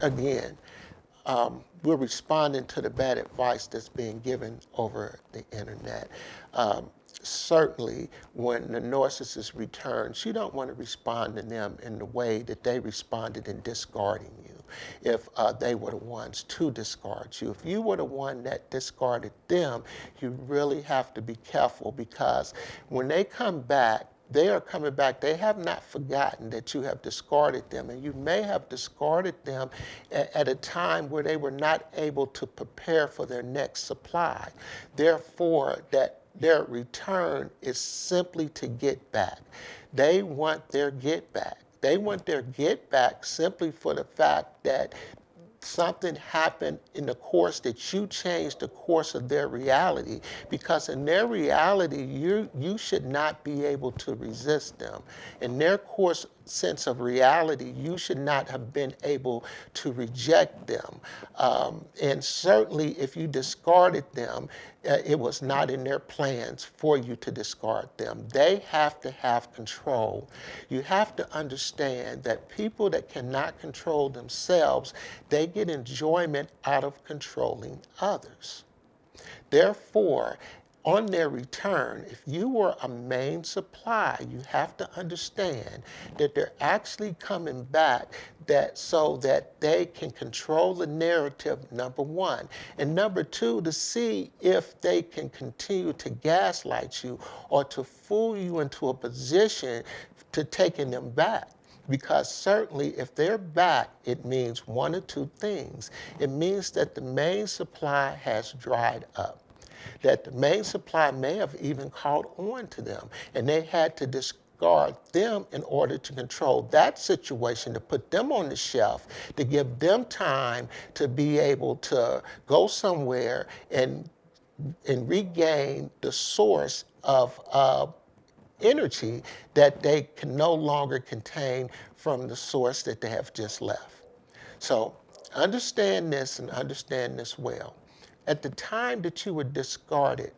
again, we're responding to the bad advice that's being given over the internet. Certainly, when the narcissist returns, you don't want to respond to them in the way that they responded in discarding you. If they were the ones to discard you, if you were the one that discarded them, you really have to be careful, because when they come back, they are coming back. They have not forgotten that you have discarded them, and you may have discarded them at a time where they were not able to prepare for their next supply. Therefore, that their return is simply to get back. They want their get back. They want their get back simply for the fact that something happened in the course that you changed the course of their reality, because in their reality you should not be able to resist them. In their course sense of reality, you should not have been able to reject them. And certainly if you discarded them, it was not in their plans for you to discard them. They have to have control. You have to understand that people that cannot control themselves, they get enjoyment out of controlling others. Therefore, on their return, if you were a main supply, you have to understand that they're actually coming back so that they can control the narrative, number one. And number two, to see if they can continue to gaslight you or to fool you into a position to taking them back. Because certainly if they're back, it means one of two things. It means that the main supply has dried up, that the main supply may have even caught on to them, and they had to discard them in order to control that situation, to put them on the shelf, to give them time to be able to go somewhere and regain the source of energy that they can no longer contain from the source that they have just left. So understand this, and understand this well. At the time that you were discarded,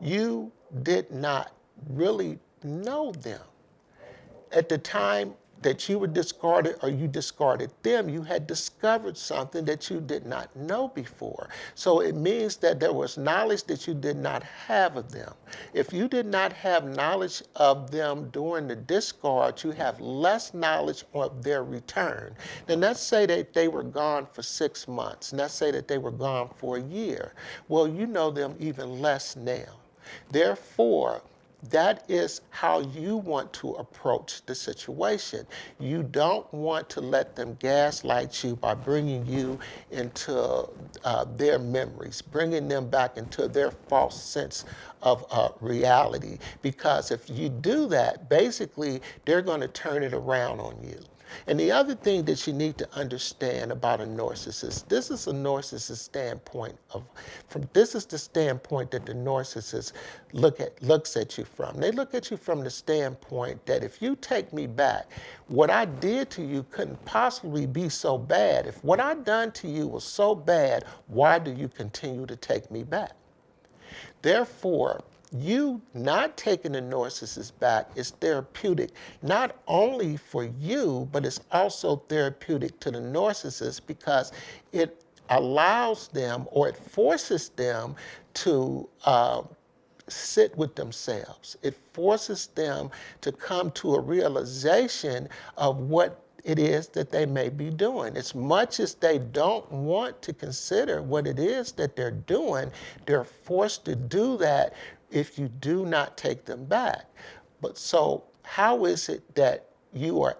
you did not really know them. At the time that you were discarded, or you discarded them, you had discovered something that you did not know before. So it means that there was knowledge that you did not have of them. If you did not have knowledge of them during the discard, you have less knowledge of their return. Then let's say that they were gone for 6 months. And let's say that they were gone for a year. Well, you know them even less now. Therefore, that is how you want to approach the situation. You don't want to let them gaslight you by bringing you into their memories, bringing them back into their false sense of reality. Because if you do that, basically, they're going to turn it around on you. And the other thing that you need to understand about a narcissist, this is a narcissist standpoint this is the standpoint that the narcissist looks at you from. They look at you from the standpoint that if you take me back, what I did to you couldn't possibly be so bad. If what I done to you was so bad, why do you continue to take me back? Therefore, you not taking the narcissist back is therapeutic, not only for you, but it's also therapeutic to the narcissist, because it allows them, or it forces them to sit with themselves. It forces them to come to a realization of what it is that they may be doing. As much as they don't want to consider what it is that they're doing, they're forced to do that if you do not take them back. But so how is it that you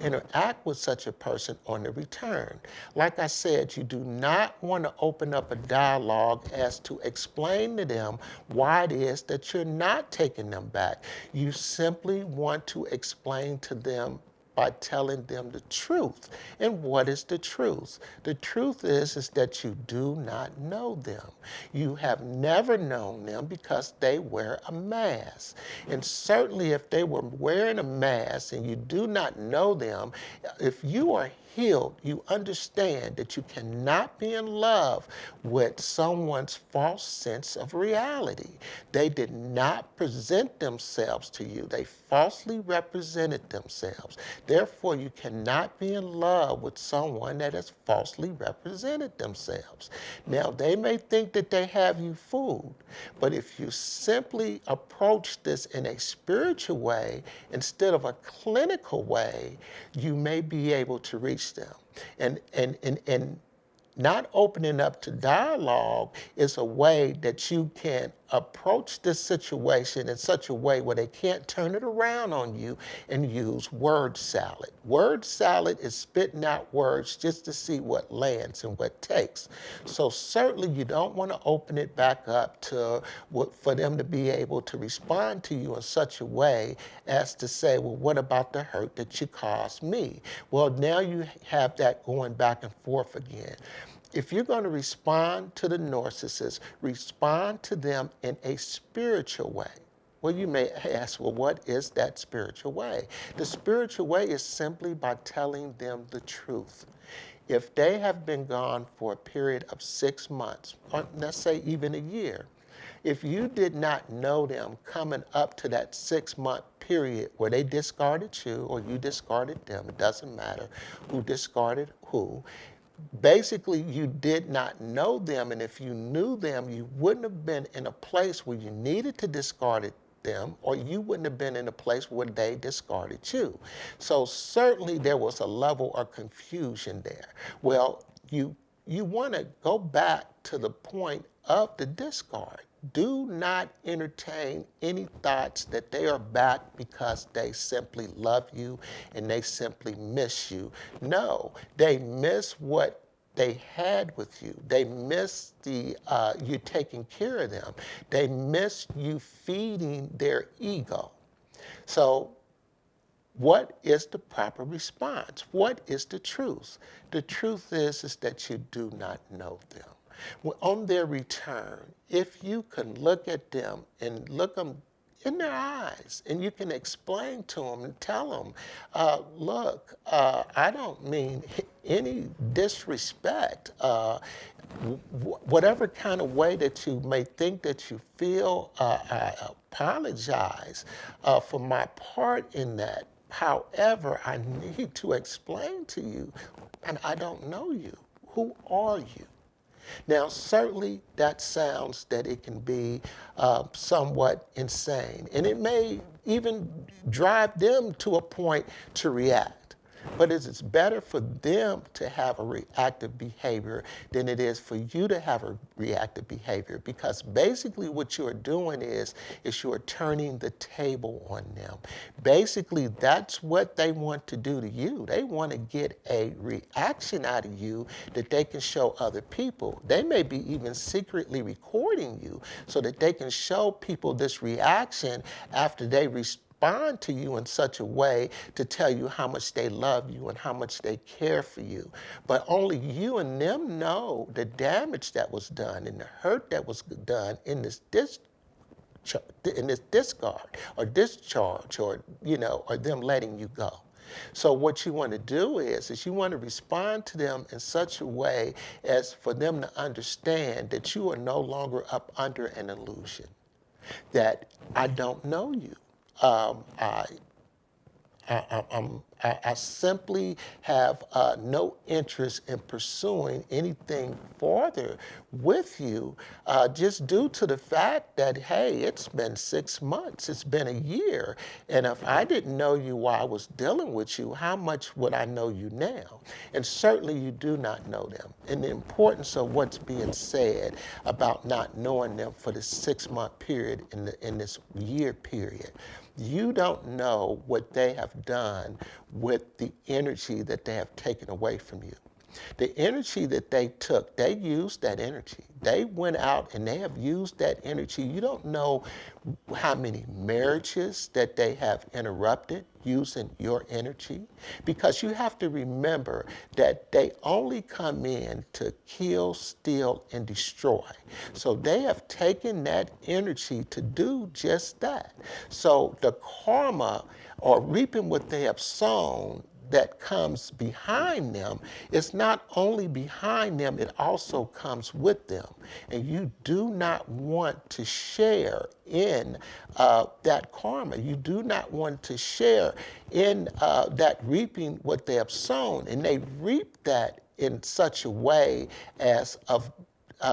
interact with such a person on the return? Like I said, you do not want to open up a dialogue as to explain to them why it is that you're not taking them back. You simply want to explain to them by telling them the truth. And what is the truth? The truth is that you do not know them. You have never known them because they wear a mask. And certainly if they were wearing a mask and you do not know them, if you are healed, you understand that you cannot be in love with someone's false sense of reality. They did not present themselves to you. They falsely represented themselves. Therefore, you cannot be in love with someone that has falsely represented themselves. Now, they may think that they have you fooled, but if you simply approach this in a spiritual way instead of a clinical way, you may be able to reach them. And not opening up to dialogue is a way that you can approach this situation in such a way where they can't turn it around on you and use word salad. Word salad is spitting out words just to see what lands and what takes. So certainly you don't want to open it back up to for them to be able to respond to you in such a way as to say, well, what about the hurt that you caused me? Well, now you have that going back and forth again. If you're going to respond to the narcissist, respond to them in a spiritual way. Well, you may ask, well, what is that spiritual way? The spiritual way is simply by telling them the truth. If they have been gone for a period of 6 months, or let's say even a year, if you did not know them coming up to that 6-month period where they discarded you or you discarded them, it doesn't matter who discarded who, basically, you did not know them, and if you knew them, you wouldn't have been in a place where you needed to discard them, or you wouldn't have been in a place where they discarded you. So certainly there was a level of confusion there. Well, you want to go back to the point of the discard. Do not entertain any thoughts that they are back because they simply love you and they simply miss you. No, they miss what they had with you. They miss you taking care of them. They miss you feeding their ego. So what is the proper response? What is the truth? The truth is that you do not know them. Well, on their return, if you can look at them and look them in their eyes and you can explain to them and tell them, look, I don't mean any disrespect. Whatever kind of way that you may think that you feel, I apologize for my part in that. However, I need to explain to you, and I don't know you. Who are you? Now, certainly that sounds that it can be somewhat insane, and it may even drive them to a point to react. But it is better for them to have a reactive behavior than it is for you to have a reactive behavior, because basically what you are doing is you are turning the table on them. Basically, that's what they want to do to you. They want to get a reaction out of you that they can show other people. They may be even secretly recording you so that they can show people this reaction after they respond to you in such a way to tell you how much they love you and how much they care for you. But only you and them know the damage that was done and the hurt that was done in this discard or discharge, or or them letting you go. So what you want to do is you want to respond to them in such a way as for them to understand that you are no longer up under an illusion, that I don't know you. I simply have no interest in pursuing anything further with you, just due to the fact that, hey, it's been 6 months, it's been a year, and if I didn't know you while I was dealing with you, how much would I know you now? And certainly you do not know them. And the importance of what's being said about not knowing them for the 6-month period in this year period. You don't know what they have done with the energy that they have taken away from you. The energy that they took, they used that energy. They went out and they have used that energy. You don't know how many marriages that they have interrupted using your energy, because you have to remember that they only come in to kill, steal, and destroy. So they have taken that energy to do just that. So the karma, or reaping what they have sown, that comes behind them, it's not only behind them, it also comes with them. And you do not want to share in that karma. You do not want to share in that reaping what they have sown. And they reap that in such a way as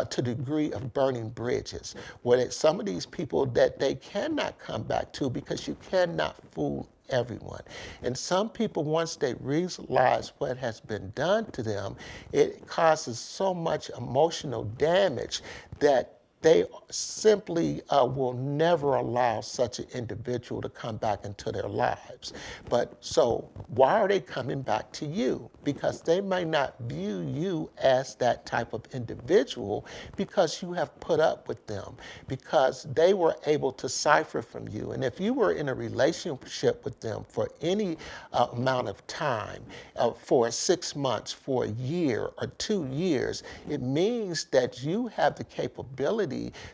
to the degree of burning bridges, where some of these people that they cannot come back to because you cannot fool everyone. And some people, once they realize what has been done to them, it causes so much emotional damage that they simply will never allow such an individual to come back into their lives. But so why are they coming back to you? Because they may not view you as that type of individual because you have put up with them, because they were able to cipher from you. And if you were in a relationship with them for any amount of time, for 6 months, for a year or 2 years, it means that you have the capability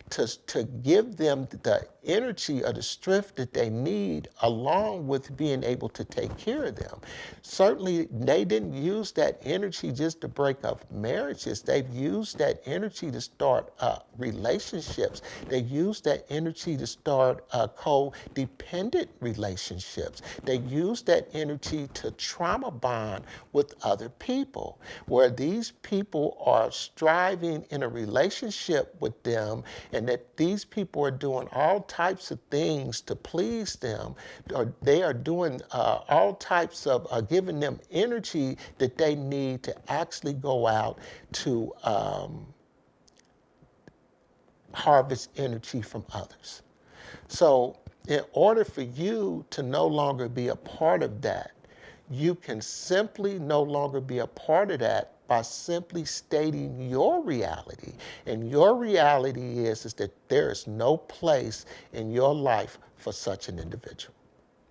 to give them the energy or the strength that they need, along with being able to take care of them. Certainly, they didn't use that energy just to break up marriages. They've used that energy to start relationships. They used that energy to start codependent relationships. They used that energy to trauma bond with other people, where these people are striving in a relationship with them, and that these people are doing all types of things to please them, or they are doing all types of giving them energy that they need to actually go out to harvest energy from others. So in order for you to no longer be a part of that, you can simply no longer be a part of that by simply stating your reality. And your reality is that there is no place in your life for such an individual.